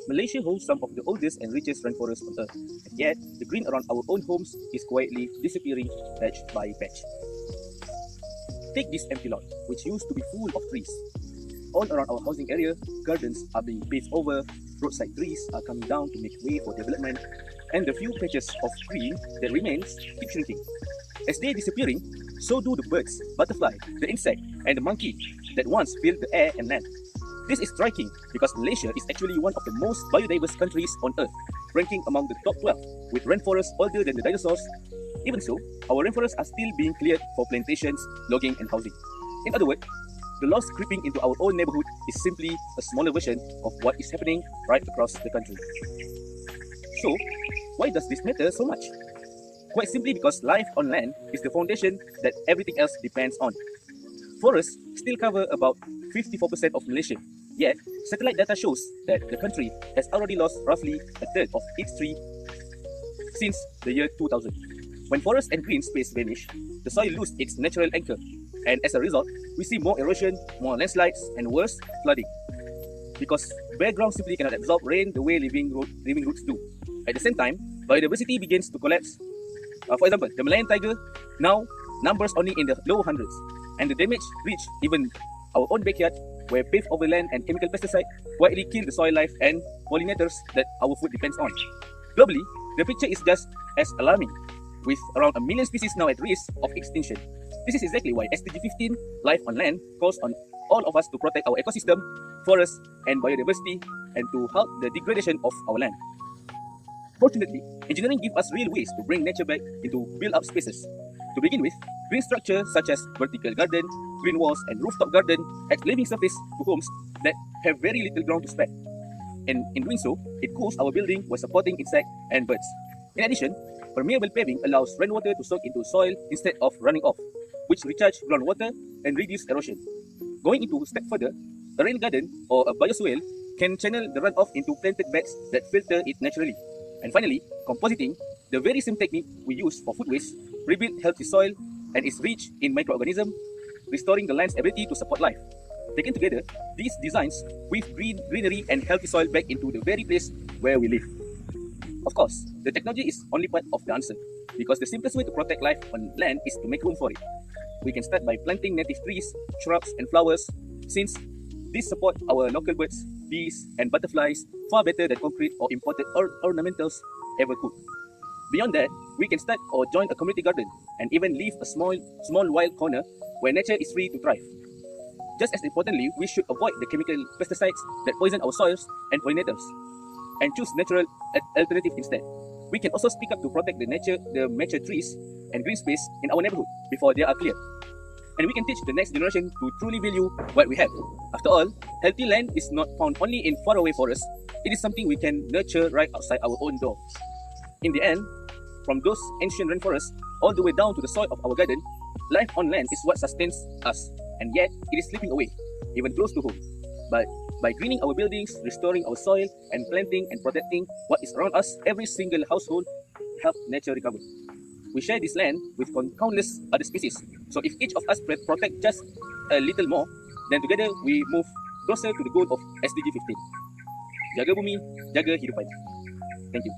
Malaysia holds some of the oldest and richest rainforests on Earth, and yet the green around our own homes is quietly disappearing patch by patch. Take this empty lot, which used to be full of trees. All around our housing area, gardens are being paved over, roadside trees are coming down to make way for development, and the few patches of green that remains keep shrinking. As they are disappearing, so do the birds, butterfly, the insect, and the monkey that once filled the air and land. This is striking because Malaysia is actually one of the most biodiverse countries on Earth, ranking among the top 12, with rainforests older than the dinosaurs. Even so, our rainforests are still being cleared for plantations, logging, and housing. In other words, the loss creeping into our own neighbourhood is simply a smaller version of what is happening right across the country. So, why does this matter so much? Quite simply because life on land is the foundation that everything else depends on. Forests still cover about 54% of Malaysia, yet satellite data shows that the country has already lost roughly a third of its trees since the year 2000. When forest and green space vanish, the soil loses its natural anchor, and as a result, we see more erosion, more landslides, and worse, flooding. Because bare ground simply cannot absorb rain the way living roots do. At the same time, biodiversity begins to collapse. For example, the Malayan tiger now numbers only in the low hundreds, and the damage reached even our own backyard, where paved over land and chemical pesticides quietly kill the soil life and pollinators that our food depends on. Globally, the picture is just as alarming, with around 1 million species now at risk of extinction. This is exactly why SDG15, Life on Land, calls on all of us to protect our ecosystem, forests, and biodiversity, and to halt the degradation of our land. Fortunately, engineering gives us real ways to bring nature back into built-up spaces. To begin with, green structures such as vertical garden, green walls, and rooftop garden add living surface to homes that have very little ground to spare. And in doing so, it cools our building while supporting insects and birds. In addition, permeable paving allows rainwater to soak into soil instead of running off, which recharge groundwater and reduce erosion. Going into a step further, a rain garden or a bioswale can channel the runoff into planted beds that filter it naturally. And finally, compositing, the very same technique we use for food waste, rebuild healthy soil and is rich in microorganisms, restoring the land's ability to support life. Taken together, these designs weave greenery and healthy soil back into the very place where we live. Of course, the technology is only part of the answer, because the simplest way to protect life on land is to make room for it. We can start by planting native trees, shrubs, and flowers, since these support our local birds, bees, and butterflies far better than concrete or imported ornamentals ever could. Beyond that, we can start or join a community garden and even leave a small wild corner where nature is free to thrive. Just as importantly, we should avoid the chemical pesticides that poison our soils and pollinators, and choose natural alternatives instead. We can also speak up to protect the mature trees and green space in our neighborhood before they are cleared. And we can teach the next generation to truly value what we have. After all, healthy land is not found only in faraway forests. It is something we can nurture right outside our own door. In the end, from those ancient rainforests all the way down to the soil of our garden, life on land is what sustains us, and yet it is slipping away, even close to home. But by greening our buildings, restoring our soil, and planting and protecting what is around us, every single household helps nature recover. We share this land with countless other species. So if each of us protect just a little more, then together we move closer to the goal of SDG 15. Jaga bumi, jaga hidupan. Thank you.